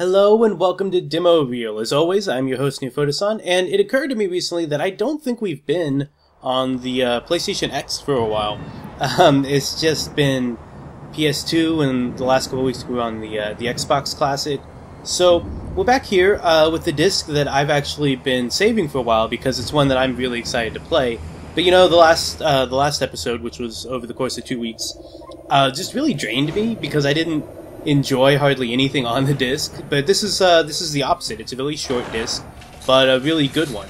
Hello and welcome to Demo Reel. As always, I'm your host, Neofotosan, and it occurred to me recently that I don't think we've been on the PlayStation X for a while. It's just been PS2, and the last couple of weeks we were on the Xbox Classic. So we're back here with the disc that I've actually been saving for a while because it's one that I'm really excited to play. But you know, the last episode, which was over the course of 2 weeks, just really drained me because I didn't enjoy hardly anything on the disc. But this is the opposite. It's a really short disc, but a really good one.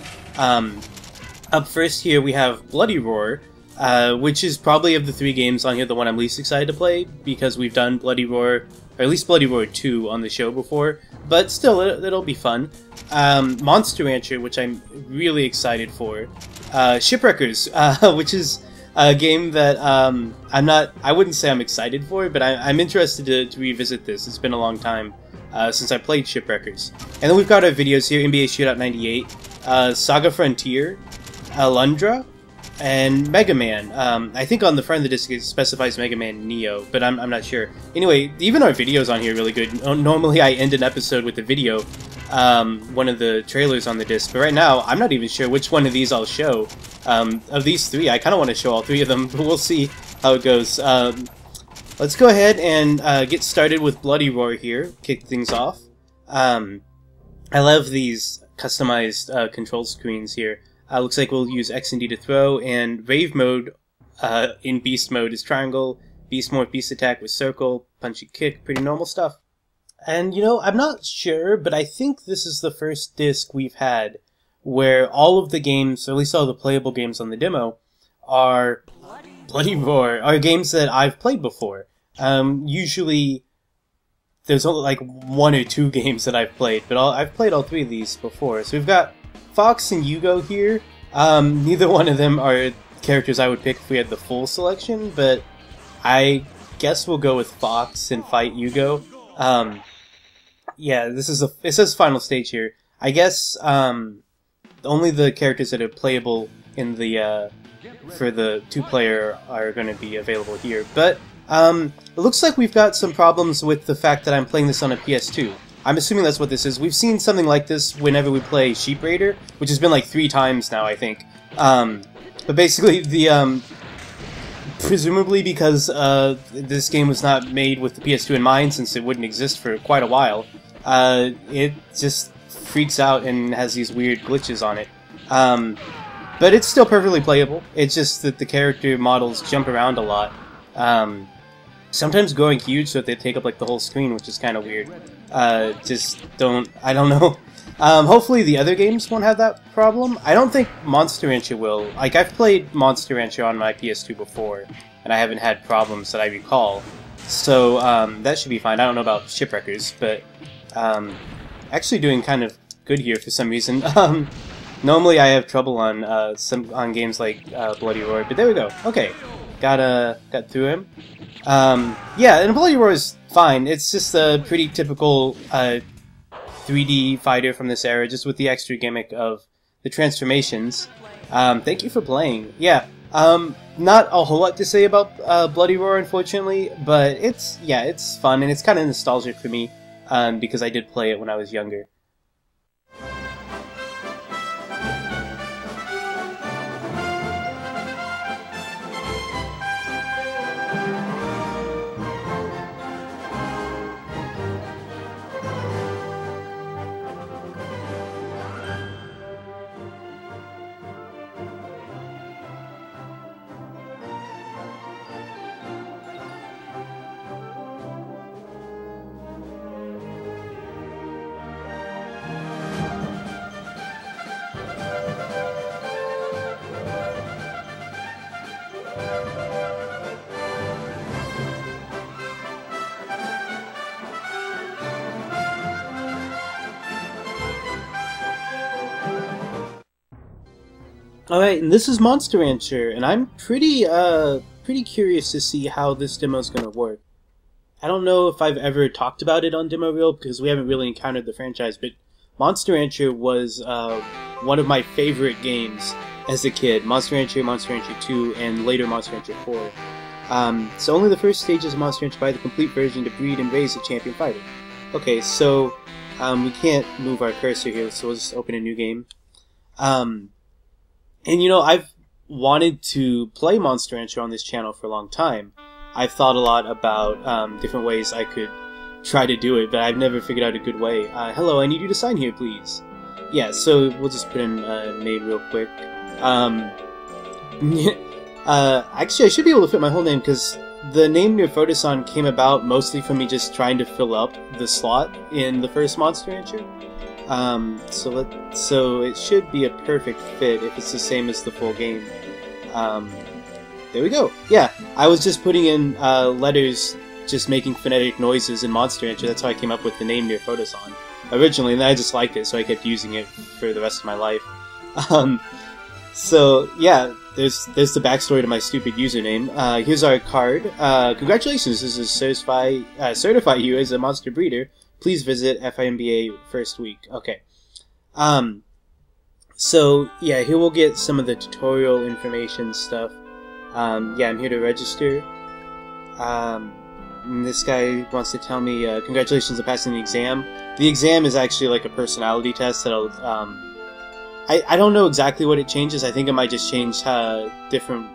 Up first here we have Bloody Roar, which is probably of the 3 games on here the one I'm least excited to play because we've done Bloody Roar, or at least Bloody Roar 2 on the show before, but still it'll be fun. Monster Rancher, which I'm really excited for. Shipwreckers, which is a game that I wouldn't say I'm excited for, but I'm interested to revisit this. It's been a long time since I played Shipwreckers. And then we've got our videos here: NBA Shootout 98, Saga Frontier, Alundra, and Mega Man. I think on the front of the disc it specifies Mega Man Neo, but I'm not sure. Anyway, even our videos on here are really good. Normally I end an episode with a video, one of the trailers on the disc, but right now I'm not even sure which one of these I'll show. Of these 3, I kind of want to show all 3 of them, but we'll see how it goes. Let's go ahead and get started with Bloody Roar here, kick things off. I love these customized control screens here. Looks like we'll use X and D to throw, and Rave mode in Beast mode is triangle, Beast mode Beast attack with circle, punch and kick, pretty normal stuff. And you know, I'm not sure, but I think this is the first disc we've had where all of the games, or at least all the playable games on the demo, are Bloody Roar, are games that I've played before. Usually there's only like 1 or 2 games that I've played, but I've played all 3 of these before. So we've got Fox and Yugo here. Neither one of them are characters I would pick if we had the full selection, but I guess we'll go with Fox and fight Yugo. Yeah, it says final stage here. I guess only the characters that are playable in the for the 2-player are going to be available here. But it looks like we've got some problems with the fact that I'm playing this on a PS2. I'm assuming that's what this is. We've seen something like this whenever we play Sheep Raider, which has been like 3 times now, I think. But basically, presumably because this game was not made with the PS2 in mind, since it wouldn't exist for quite a while, it just freaks out and has these weird glitches on it. But it's still perfectly playable. It's just that the character models jump around a lot. Sometimes growing huge so that they take up like the whole screen, which is kind of weird. I don't know. Hopefully the other games won't have that problem. I don't think Monster Rancher will. Like, I've played Monster Rancher on my PS2 before, and I haven't had problems that I recall. So that should be fine. I don't know about Shipwreckers, but actually doing kind of good here for some reason. Normally I have trouble on games like Bloody Roar, but there we go. Okay, got through him. Yeah, and Bloody Roar is fine. It's just a pretty typical 3D fighter from this era, just with the extra gimmick of the transformations. Thank you for playing. Yeah, not a whole lot to say about Bloody Roar, unfortunately, but it's fun, and it's kind of nostalgic for me, because I did play it when I was younger. Alright, and this is Monster Rancher, and I'm pretty curious to see how this demo is going to work. I don't know if I've ever talked about it on Demo Reel, because we haven't really encountered the franchise, but Monster Rancher was one of my favorite games as a kid. Monster Rancher, Monster Rancher 2, and later Monster Rancher 4. So only the first stages of Monster Rancher buy the complete version to breed and raise a champion fighter. Okay, so We can't move our cursor here, so we'll just open a new game. And you know, I've wanted to play Monster Rancher on this channel for a long time. I've thought a lot about different ways I could try to do it, but I've never figured out a good way. Hello, I need you to sign here, please. Yeah, so we'll just put in a name real quick. Actually, I should be able to fit my whole name, because the name Near Photoson came about mostly from me just trying to fill up the slot in the first Monster Rancher. So it should be a perfect fit if it's the same as the full game. There we go. Yeah, I was just putting in letters, just making phonetic noises in Monster Rancher. That's how I came up with the name Near Photoson originally, and then I just liked it, so I kept using it for the rest of my life. So yeah, there's the backstory to my stupid username. Here's our card. Congratulations, this is certify you as a monster breeder. Please visit FIMBA first week. Okay. So yeah, here we'll get some of the tutorial information stuff. Yeah, I'm here to register. And this guy wants to tell me, congratulations on passing the exam. The exam is actually like a personality test that'll, I don't know exactly what it changes. I think it might just change different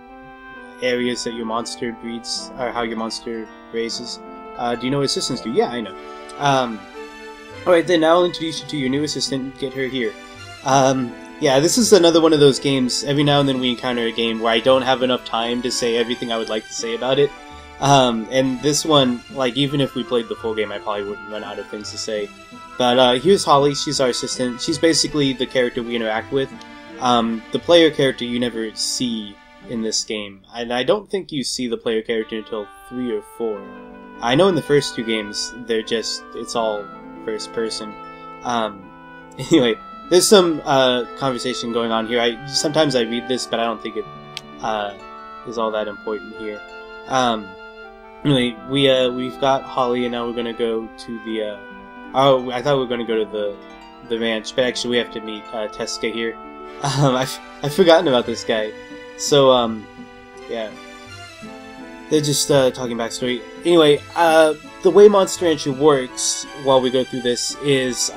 areas that your monster breeds, or how your monster raises. Do you know what assistants do? Yeah, I know. Alright then, now I'll introduce you to your new assistant. Get her here. Yeah, this is another one of those games. Every now and then we encounter a game where I don't have enough time to say everything I would like to say about it. And this one, like, even if we played the full game, I probably wouldn't run out of things to say. But here's Holly. She's our assistant. She's basically the character we interact with. The player character you never see in this game. And I don't think you see the player character until 3 or 4. I know in the first 2 games, it's all first person. Anyway, there's some conversation going on here. Sometimes I read this, but I don't think it is all that important here. Anyway, we've got Holly, and now we're gonna go to the. Oh, I thought we were gonna go to the ranch, but actually we have to meet Teska here. I've forgotten about this guy. So yeah, they're just talking backstory. Anyway, the way Monster Rancher works while we go through this is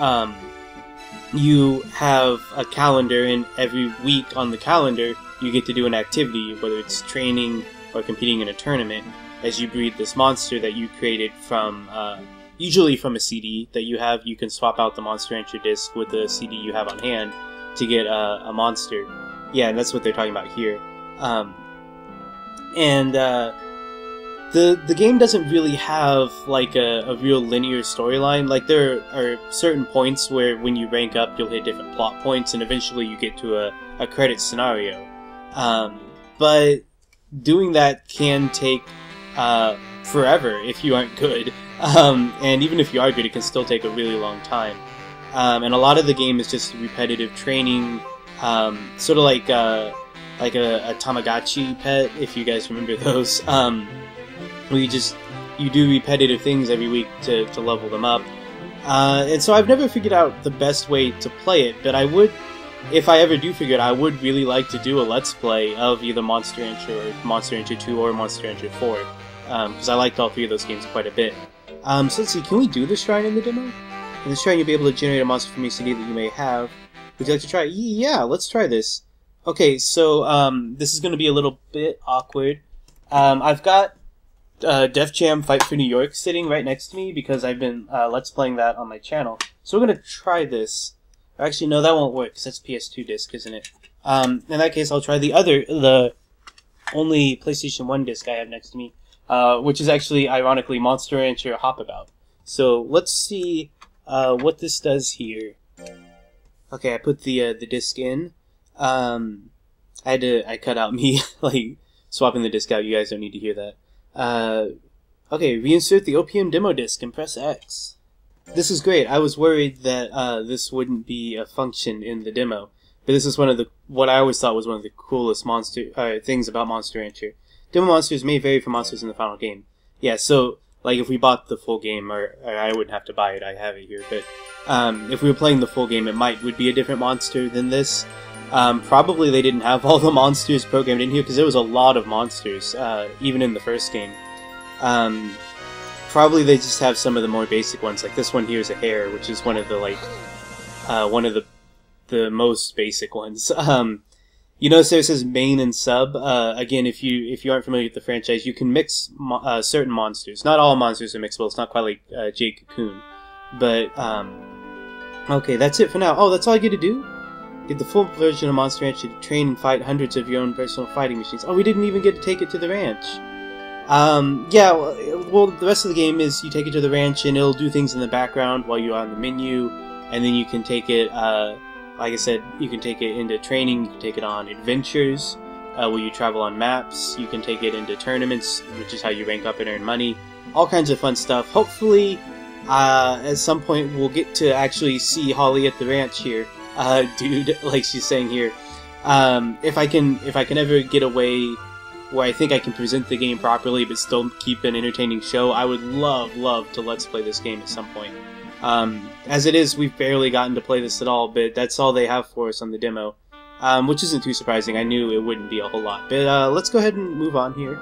you have a calendar, and every week on the calendar you get to do an activity, whether it's training or competing in a tournament, as you breed this monster that you created from, usually from a CD that you have. You can swap out the Monster Rancher disc with the CD you have on hand to get a monster. Yeah, and that's what they're talking about here. The game doesn't really have like a real linear storyline. Like, there are certain points where when you rank up you'll hit different plot points, and eventually you get to a credit scenario. But doing that can take forever if you aren't good. And even if you are good, it can still take a really long time. And a lot of the game is just repetitive training, sort of like a Tamagotchi pet, if you guys remember those. Where you do repetitive things every week to level them up. And so I've never figured out the best way to play it, but I would, if I ever do figure it out, I would really like to do a Let's Play of either Monster Rancher or Monster Rancher 2 or Monster Rancher 4, because I liked all 3 of those games quite a bit. So let's see, can we do the shrine in the demo? In the shrine you'll be able to generate a monster from a CD that you may have. Would you like to try it? Yeah, let's try this. Okay, so this is going to be a little bit awkward. I've got Def Jam Fight for New York sitting right next to me because I've been Let's Playing that on my channel. So we're going to try this. Actually, no, that won't work because that's PS2 disc, isn't it? In that case, I'll try the only PlayStation 1 disc I have next to me, which is actually, ironically, Monster Rancher Hopabout. So let's see what this does here. Okay, I put the disc in. I cut out me like swapping the disc out. You guys don't need to hear that. Okay, reinsert the OPM demo disc and press X. This is great. I was worried that this wouldn't be a function in the demo, but this is one of what I always thought was one of the coolest things about Monster Rancher. Demo monsters may vary from monsters in the final game. Yeah, so like if we bought the full game, or I wouldn't have to buy it. I have it here, but if we were playing the full game, it would be a different monster than this. Probably they didn't have all the monsters programmed in here because there was a lot of monsters, even in the first game. probably they just have some of the more basic ones. Like this one here is a hare, which is one of the the most basic ones. You notice there it says main and sub. Again, if you aren't familiar with the franchise, you can mix certain monsters. Not all monsters are mixable. It's not quite like Jade Cocoon, but okay, that's it for now. Oh, that's all I get to do? Get the full version of Monster Ranch to train and fight hundreds of your own personal fighting machines. Oh, we didn't even get to take it to the ranch. Yeah, well, the rest of the game is you take it to the ranch and it'll do things in the background while you're on the menu, and then you can take it, like I said, you can take it into training, you can take it on adventures, where you travel on maps, you can take it into tournaments, which is how you rank up and earn money, all kinds of fun stuff. Hopefully, at some point we'll get to actually see Holly at the ranch here, dude, like she's saying here. If I can ever get away where I think I can present the game properly but still keep an entertaining show, I would love to Let's Play this game at some point. As it is, we've barely gotten to play this at all, but that's all they have for us on the demo, which isn't too surprising. I knew it wouldn't be a whole lot, but let's go ahead and move on here.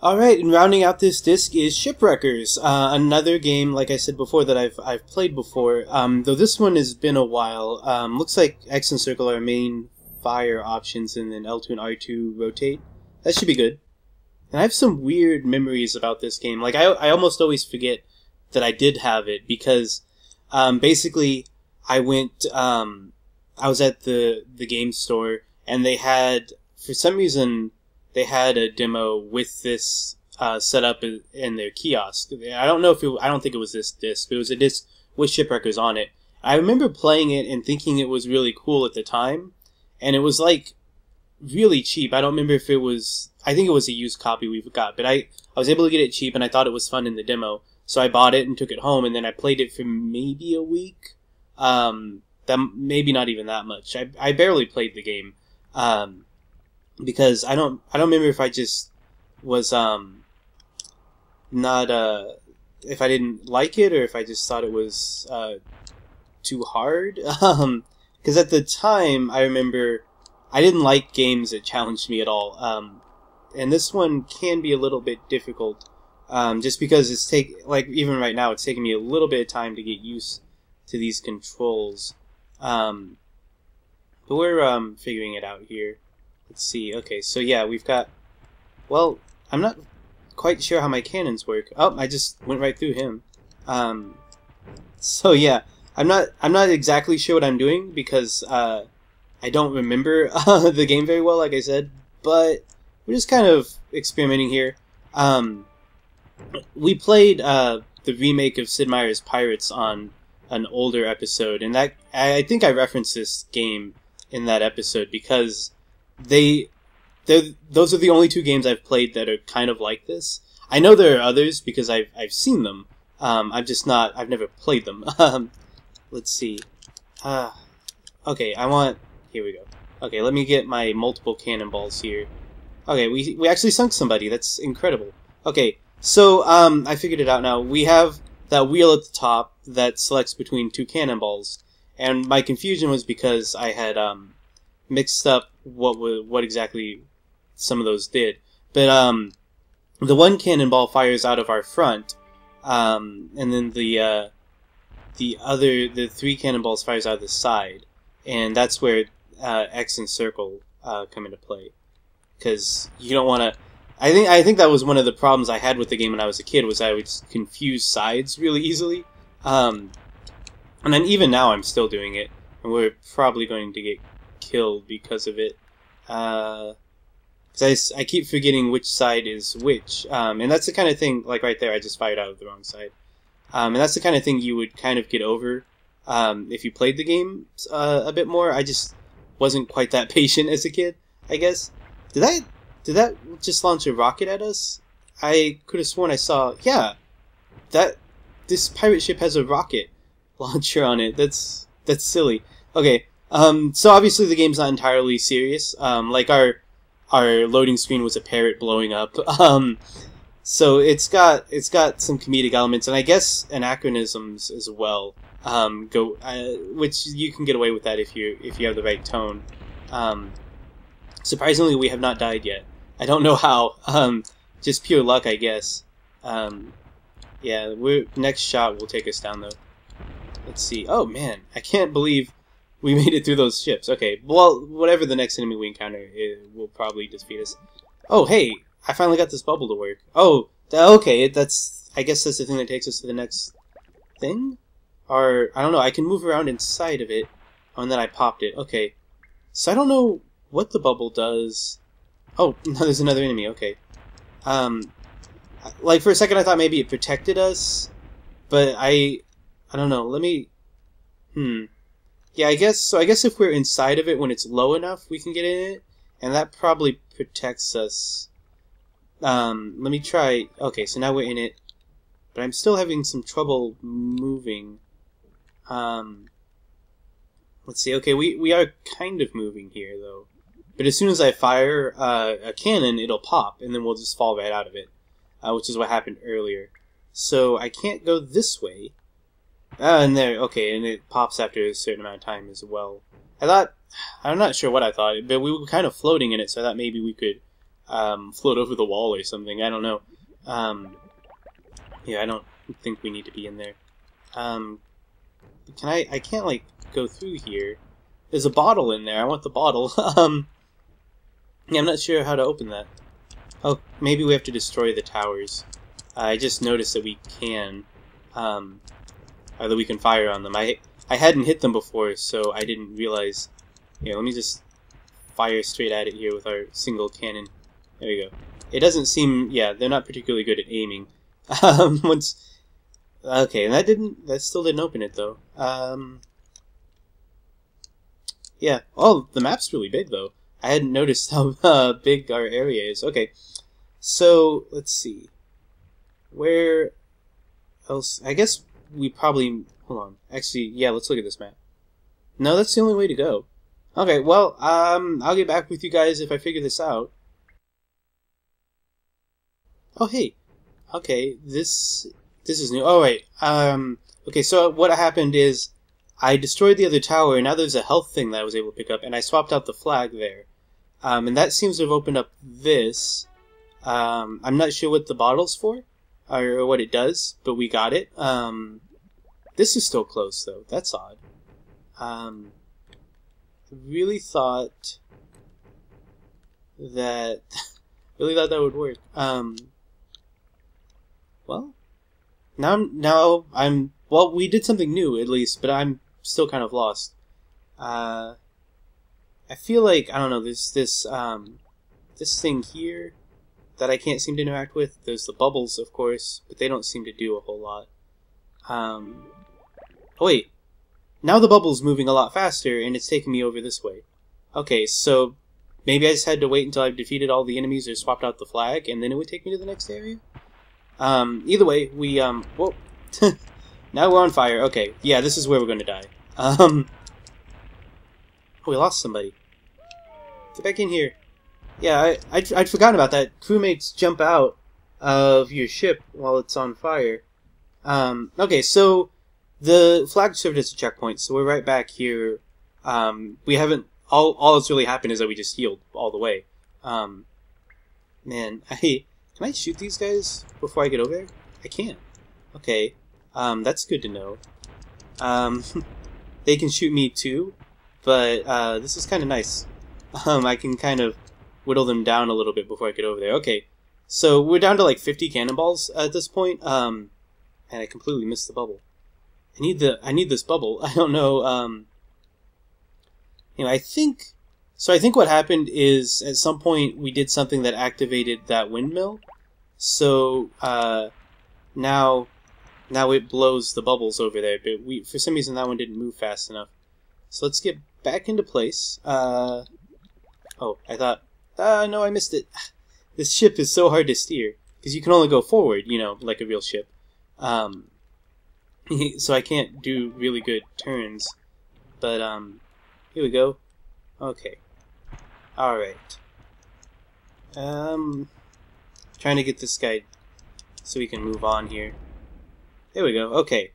Alright, and rounding out this disc is Shipwreckers, another game, like I said before, that I've played before, though this one has been a while. Looks like X and circle are main fire options, and then L2 and R2 rotate. That should be good. And I have some weird memories about this game. Like, I almost always forget that I did have it, because, basically, I went, I was at the game store, and they had, for some reason, they had a demo with this set up in their kiosk. I don't know if I don't think it was this disc, but it was a disc with Shipwreckers on it. I remember playing it and thinking it was really cool at the time, and it was like really cheap. I don't remember if it was, I think it was a used copy we got, but I was able to get it cheap, and I thought it was fun in the demo. So I bought it and took it home, and then I played it for maybe a week. That maybe not even that much. I barely played the game, because I don't remember if I just was not if I didn't like it or if I just thought it was too hard. Because at the time I remember I didn't like games that challenged me at all. And this one can be a little bit difficult, just because it's even right now it's taking me a little bit of time to get used to these controls. But we're figuring it out here. Let's see. Okay, so yeah, we've got. Well, I'm not quite sure how my cannons work. Oh, I just went right through him. So yeah, I'm not exactly sure what I'm doing because I don't remember the game very well, like I said. But we're just kind of experimenting here. We played the remake of Sid Meier's Pirates on an older episode, and that I think I referenced this game in that episode because those are the only two games I've played that are kind of like this. I know there are others because I've seen them. I've never played them. Let's see. Okay, here we go. Okay, let me get my multiple cannonballs here. Okay, we actually sunk somebody. That's incredible. Okay, so I figured it out now. We have that wheel at the top that selects between two cannonballs, and my confusion was because I had mixed up what exactly some of those did. But the one cannonball fires out of our front, and then the three cannonballs fires out of the side, and that's where X and circle come into play. Because you don't want to. I think that was one of the problems I had with the game when I was a kid, was I would confuse sides really easily. And then even now I'm still doing it, and we're probably going to get killed because of it. Because I keep forgetting which side is which. And that's the kind of thing, like right there, I just fired out of the wrong side. And that's the kind of thing you would kind of get over if you played the game a bit more. I just wasn't quite that patient as a kid, I guess. Did that just launch a rocket at us? I could have sworn I saw. Yeah, this pirate ship has a rocket launcher on it. That's silly. Okay, so obviously the game's not entirely serious. Like our loading screen was a parrot blowing up. So it's got some comedic elements, and I guess anachronisms as well. Which you can get away with that if you have the right tone. Surprisingly, we have not died yet. I don't know how. Just pure luck, I guess. Yeah, next shot will take us down, though. Let's see. Oh, man. I can't believe we made it through those ships. Okay, well, whatever the next enemy we encounter, it will probably defeat us. Oh, hey! I finally got this bubble to work. Oh, okay, I guess that's the thing that takes us to the next thing? Or, I don't know, I can move around inside of it. Oh, and then I popped it. Okay. So I don't know what the bubble does. Oh, no, there's another enemy. Okay. Like for a second I thought maybe it protected us, but I don't know. Let me. Yeah, I guess if we're inside of it when it's low enough, we can get in it, and that probably protects us. Let me try. Okay, so now we're in it, but I'm still having some trouble moving. Let's see. Okay, we are kind of moving here though. But as soon as I fire a cannon, it'll pop, and then we'll just fall right out of it, which is what happened earlier. So I can't go this way. And there, okay, and it pops after a certain amount of time as well. I'm not sure what I thought, but we were kind of floating in it, so I thought maybe we could float over the wall or something. I don't know. Yeah, I don't think we need to be in there. I can't, like, go through here. There's a bottle in there. I want the bottle. Yeah, I'm not sure how to open that. Oh, maybe we have to destroy the towers. I just noticed that we can, or that we can fire on them. I hadn't hit them before, so I didn't realize. Yeah, let me just fire straight at it here with our single cannon. There we go. It doesn't seem, yeah, they're not particularly good at aiming. Okay, and that still didn't open it though. Yeah. Oh, the map's really big though. I hadn't noticed how big our area is. Okay, so let's see. Where? else? I guess we probably... Hold on. Actually, yeah, let's look at this map. No, that's the only way to go. Okay, well, I'll get back with you guys if I figure this out. Oh, hey. Okay, this is new. Oh, wait. Okay, so what happened is I destroyed the other tower, and now there's a health thing that I was able to pick up, and I swapped out the flag there. And that seems to have opened up this. I'm not sure what the bottle's for, or what it does, but we got it. This is still closed, though. That's odd. I really thought that... really thought that would work. Well, now I'm... Well, we did something new, at least, but I'm still kind of lost. I feel like, I don't know, there's this thing here that I can't seem to interact with. There's the bubbles, of course, but they don't seem to do a whole lot. Oh wait, now the bubble's moving a lot faster, and it's taking me over this way. Okay, so maybe I just had to wait until I've defeated all the enemies or swapped out the flag, and then it would take me to the next area? Either way, we, whoa. Now we're on fire. Okay, yeah, this is where we're gonna die. Oh, we lost somebody. Get back in here. Yeah, I'd forgotten about that. Crewmates jump out of your ship while it's on fire. Okay, so the flag served as a checkpoint, so we're right back here. We haven't... All that's really happened is that we just healed all the way. Man, can I shoot these guys before I get over there? I can't. Okay, that's good to know. They can shoot me too, but this is kind of nice. I can kind of whittle them down a little bit before I get over there. Okay, so we're down to like 50 cannonballs at this point, and I completely missed the bubble. I need this bubble. I don't know. I think what happened is at some point we did something that activated that windmill. So now it blows the bubbles over there, but for some reason that one didn't move fast enough. So let's get back into place. Oh, I thought, no, I missed it. This ship is so hard to steer because you can only go forward, like a real ship. So I can't do really good turns. But here we go. Okay. All right. Trying to get this guy so we can move on here. There we go. Okay.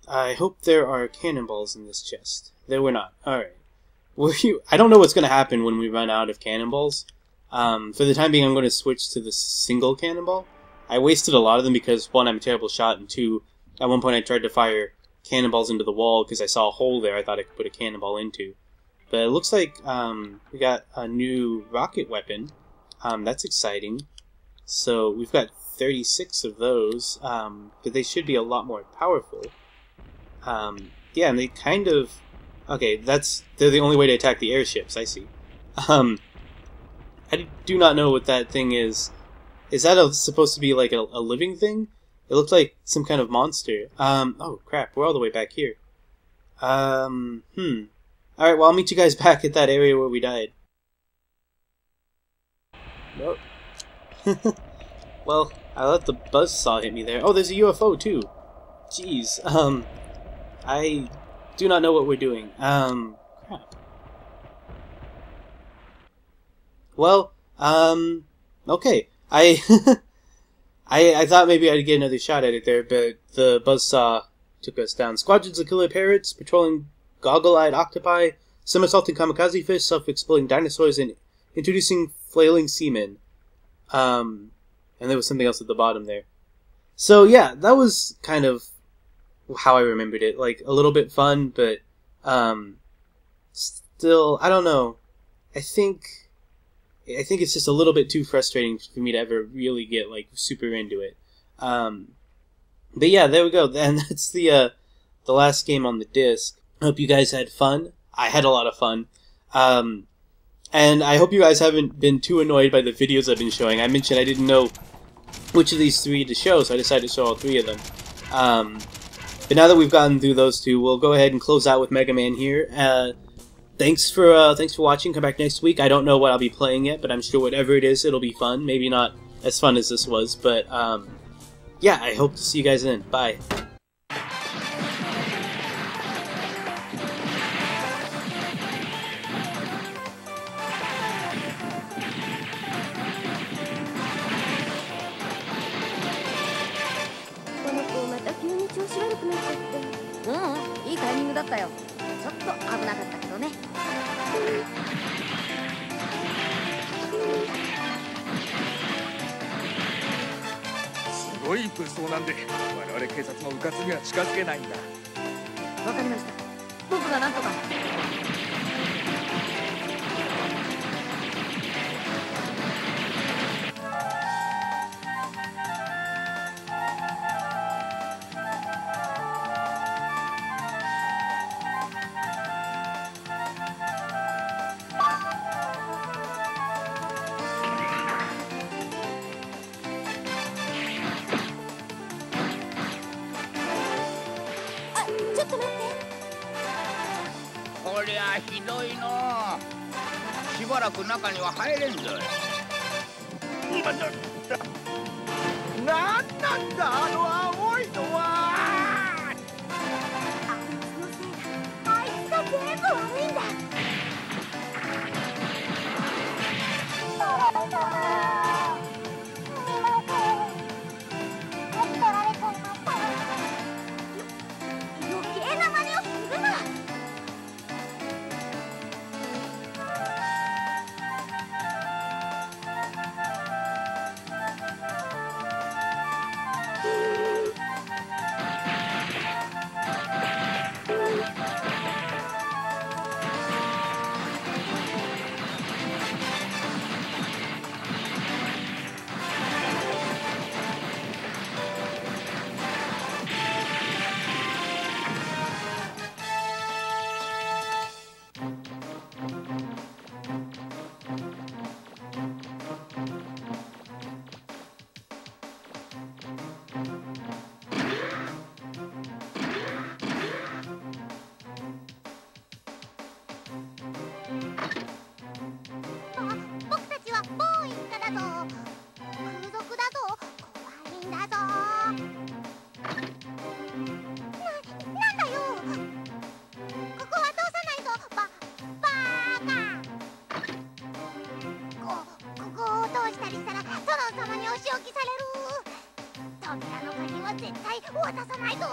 I hope there are cannonballs in this chest. There were not. Alright. I don't know what's going to happen when we run out of cannonballs. For the time being, I'm going to switch to the single cannonball. I wasted a lot of them because, one, I'm a terrible shot, and two, at one point I tried to fire cannonballs into the wall because I saw a hole there I thought I could put a cannonball into. But it looks like we got a new rocket weapon. That's exciting. So we've got 36 of those, but they should be a lot more powerful. Yeah, and they kind of... Okay, they're the only way to attack the airships, I see. I do not know what that thing is. Is that supposed to be like a living thing? It looked like some kind of monster. Oh crap, we're all the way back here. Alright, well I'll meet you guys back at that area where we died. Nope. Well, I let the buzzsaw hit me there. Oh, there's a UFO too. Jeez, I do not know what we're doing. Crap. Well, okay. I thought maybe I'd get another shot at it there, but the buzzsaw took us down. Squadrons of killer parrots, patrolling goggle-eyed octopi, somersaulting kamikaze fish, self-exploding dinosaurs, and introducing flailing seamen. And there was something else at the bottom there. So yeah, that was kind of how I remembered it. Like, a little bit fun, but still, I don't know. I think it's just a little bit too frustrating for me to ever really get, like, super into it. But yeah, there we go. And that's the last game on the disc. I hope you guys had fun. I had a lot of fun. And I hope you guys haven't been too annoyed by the videos I've been showing. I mentioned I didn't know which of these three to show, so I decided to show all three of them. But now that we've gotten through those two, we'll go ahead and close out with Mega Man here. Thanks for watching. Come back next week. I don't know what I'll be playing yet, but I'm sure whatever it is, it'll be fun. Maybe not as fun as this was, but yeah, I hope to see you guys then. Bye. この子また急に調子悪くなっちゃって。いいタイミングだったよ。ちょっと危なかったけどね。すごい武装なんで我々警察の迂闊には近づけないんだ。わかりました。僕がなんとか。ちょっと待って。こりゃひどいのう。しばらく中には入れんぞい。なんなんだあの青いのは。あいつのせいだ。あいつが全部悪いんだ。余計な真似をするな。僕たちはボーインカだぞ。空賊だぞ。怖いんだぞ。なんだよ。ここは通さないぞ。バーカ。ここを通したりしたら殿様にお仕置きされる。扉の鍵は絶対渡さないぞ。